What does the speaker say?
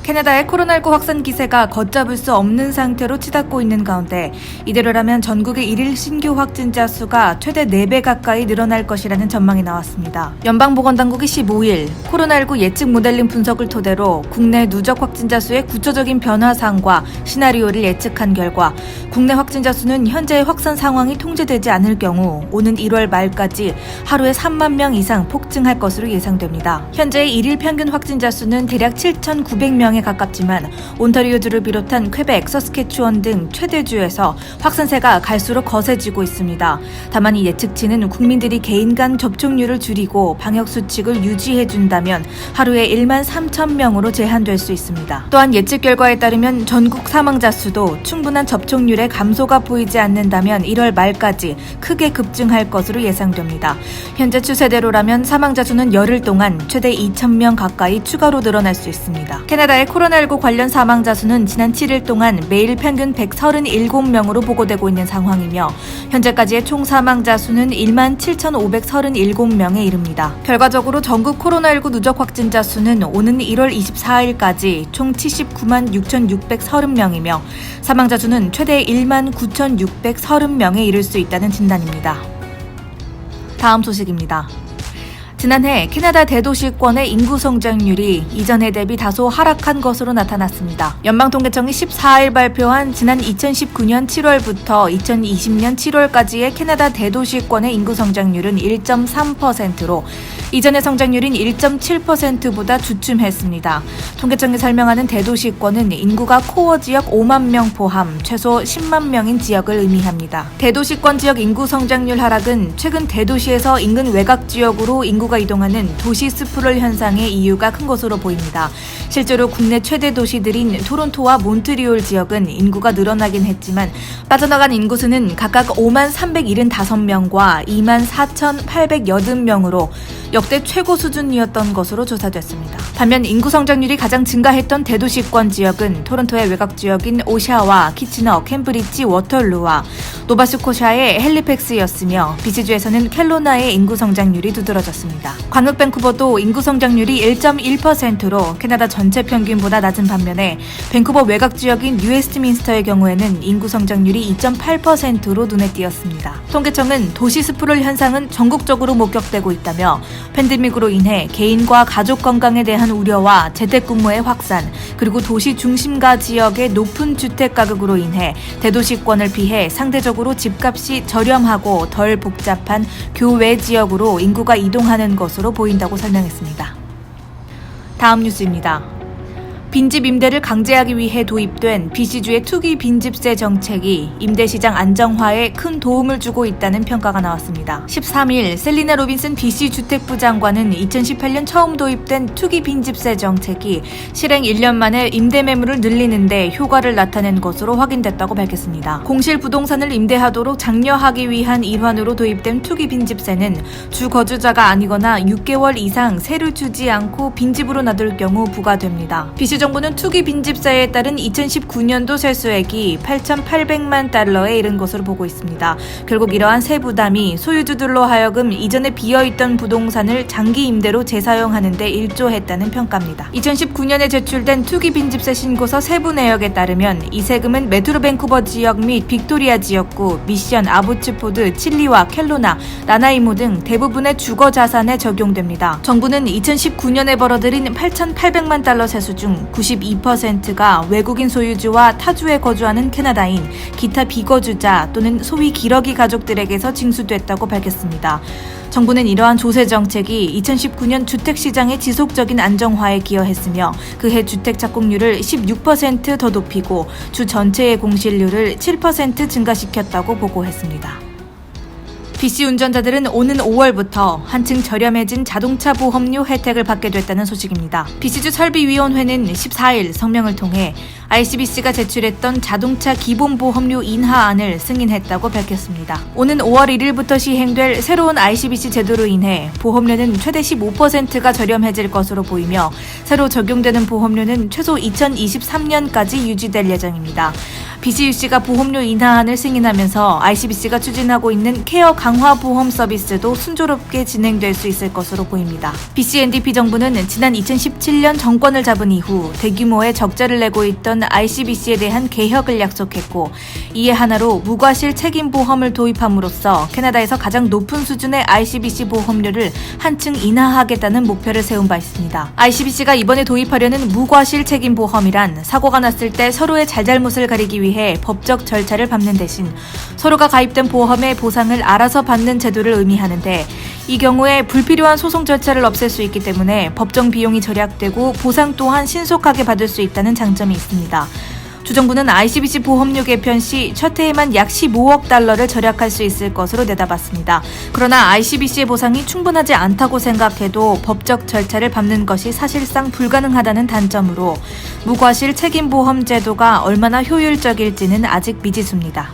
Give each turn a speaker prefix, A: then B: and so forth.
A: 캐나다의 코로나19 확산 기세가 걷잡을 수 없는 상태로 치닫고 있는 가운데 이대로라면 전국의 일일 신규 확진자 수가 최대 4배 가까이 늘어날 것이라는 전망이 나왔습니다. 연방보건당국이 15일 코로나19 예측 모델링 분석을 토대로 국내 누적 확진자 수의 구체적인 변화상과 시나리오를 예측한 결과 국내 확진자 수는 현재의 확산 상황이 통제되지 않을 경우 오는 1월 말까지 하루에 3만 명 이상 폭증할 것으로 예상됩니다. 현재의 일일 평균 확진자 수는 대략 7,900명에 가깝지만 온타리오주를 비롯한 퀘벡, 서스케추원 등 최대주에서 확산세가 갈수록 거세지고 있습니다. 다만 이 예측치는 국민들이 개인 간 접촉률을 줄이고 방역수칙을 유지해준다면 하루에 1만 3천 명으로 제한될 수 있습니다. 또한 예측 결과에 따르면 전국 사망자 수도 충분한 접촉률의 감소가 보이지 않는다면 1월 말까지 크게 급증할 것으로 예상됩니다. 현재 추세대로라면 사망자 수는 열흘 동안 최대 2,000명 가까이 추가로 늘어날 수 있습니다. 캐나다의 코로나19 관련 사망자 수는 지난 7일 동안 매일 평균 137명으로 보고되고 있는 상황이며 현재까지의 총 사망자 수는 17,537명에 이릅니다. 결과적으로 전국 코로나19 누적 확진자 수는 오는 1월 24일까지 총 79만 6,630명이며 사망자 수는 최대 1만 9,630명에 이를 수 있다는 진단입니다. 다음 소식입니다. 지난해 캐나다 대도시권의 인구 성장률이 이전해 대비 다소 하락한 것으로 나타났습니다. 연방통계청이 14일 발표한 지난 2019년 7월부터 2020년 7월까지의 캐나다 대도시권의 인구 성장률은 1.3%로 이전의 성장률인 1.7%보다 주춤했습니다. 통계청이 설명하는 대도시권은 인구가 코어 지역 5만 명 포함 최소 10만 명인 지역을 의미합니다. 대도시권 지역 인구 성장률 하락은 최근 대도시에서 인근 외곽 지역으로 인구가 이동하는 도시 스프롤 현상의 이유가 큰 것으로 보입니다. 실제로 국내 최대 도시들인 토론토와 몬트리올 지역은 인구가 늘어나긴 했지만 빠져나간 인구수는 각각 5만 375명과 2만 4,880명으로 역대 최고 수준이었던 것으로 조사됐습니다. 반면 인구 성장률이 가장 증가했던 대도시권 지역은 토론토의 외곽 지역인 오샤와 키치너, 캠브리지, 워털루와 노바스코샤의 헬리팩스였으며 BC주에서는 켈로나의 인구 성장률이 두드러졌습니다. 광역 밴쿠버도 인구 성장률이 1.1%로 캐나다 전체 평균보다 낮은 반면에 밴쿠버 외곽 지역인 뉴웨스트민스터의 경우에는 인구 성장률이 2.8%로 눈에 띄었습니다. 통계청은 도시 스프롤 현상은 전국적으로 목격되고 있다며 팬데믹으로 인해 개인과 가족 건강에 대한 우려와 재택근무의 확산, 그리고 도시 중심가 지역의 높은 주택 가격으로 인해 대도시권을 피해 상대적으로 집값이 저렴하고 덜 복잡한 교외 지역으로 인구가 이동하는 것으로 보인다고 설명했습니다. 다음 뉴스입니다. 빈집 임대를 강제하기 위해 도입된 BC주의 투기 빈집세 정책이 임대시장 안정화에 큰 도움을 주고 있다는 평가가 나왔습니다. 13일 셀리나 로빈슨 BC 주택부 장관은 2018년 처음 도입된 투기 빈집세 정책이 실행 1년 만에 임대 매물을 늘리는 데 효과를 나타낸 것으로 확인됐다고 밝혔습니다. 공실 부동산을 임대하도록 장려하기 위한 일환으로 도입된 투기 빈집세는 주 거주자가 아니거나 6개월 이상 세를 주지 않고 빈집으로 놔둘 경우 부과됩니다. BC 정부는 투기 빈집세에 따른 2019년도 세수액이 8,800만 달러에 이른 것으로 보고 있습니다. 결국 이러한 세 부담이 소유주들로 하여금 이전에 비어있던 부동산을 장기 임대로 재사용하는 데 일조했다는 평가입니다. 2019년에 제출된 투기 빈집세 신고서 세부 내역에 따르면 이 세금은 메트로 밴쿠버 지역 및 빅토리아 지역구, 미션, 아보츠포드, 칠리와 켈로나, 나나이모 등 대부분의 주거 자산에 적용됩니다. 정부는 2019년에 벌어들인 8,800만 달러 세수 중 92%가 외국인 소유주와 타주에 거주하는 캐나다인 기타 비거주자 또는 소위 기러기 가족들에게서 징수됐다고 밝혔습니다. 정부는 이러한 조세 정책이 2019년 주택시장의 지속적인 안정화에 기여했으며 그해 주택 착공률을 16% 더 높이고 주 전체의 공실률을 7% 증가시켰다고 보고했습니다. BC 운전자들은 오는 5월부터 한층 저렴해진 자동차 보험료 혜택을 받게 됐다는 소식입니다. BC주 설비위원회는 14일 성명을 통해 ICBC가 제출했던 자동차 기본보험료 인하안을 승인했다고 밝혔습니다. 오는 5월 1일부터 시행될 새로운 ICBC 제도로 인해 보험료는 최대 15%가 저렴해질 것으로 보이며 새로 적용되는 보험료는 최소 2023년까지 유지될 예정입니다. BCUC가 보험료 인하안을 승인하면서 ICBC가 추진하고 있는 케어 강화 보험 서비스도 순조롭게 진행될 수 있을 것으로 보입니다. BCNDP 정부는 지난 2017년 정권을 잡은 이후 대규모의 적자를 내고 있던 ICBC에 대한 개혁을 약속했고, 이에 하나로 무과실 책임보험을 도입함으로써 캐나다에서 가장 높은 수준의 ICBC 보험료를 한층 인하하겠다는 목표를 세운 바 있습니다. ICBC가 이번에 도입하려는 무과실 책임보험이란 사고가 났을 때 서로의 잘잘못을 가리기 위해 법적 절차를 밟는 대신 서로가 가입된 보험의 보상을 알아서 받는 제도를 의미하는데, 이 경우에 불필요한 소송 절차를 없앨 수 있기 때문에 법정 비용이 절약되고 보상 또한 신속하게 받을 수 있다는 장점이 있습니다. 주정부는 ICBC 보험료 개편 시 첫 해에만 약 15억 달러를 절약할 수 있을 것으로 내다봤습니다. 그러나 ICBC의 보상이 충분하지 않다고 생각해도 법적 절차를 밟는 것이 사실상 불가능하다는 단점으로 무과실 책임보험 제도가 얼마나 효율적일지는 아직 미지수입니다.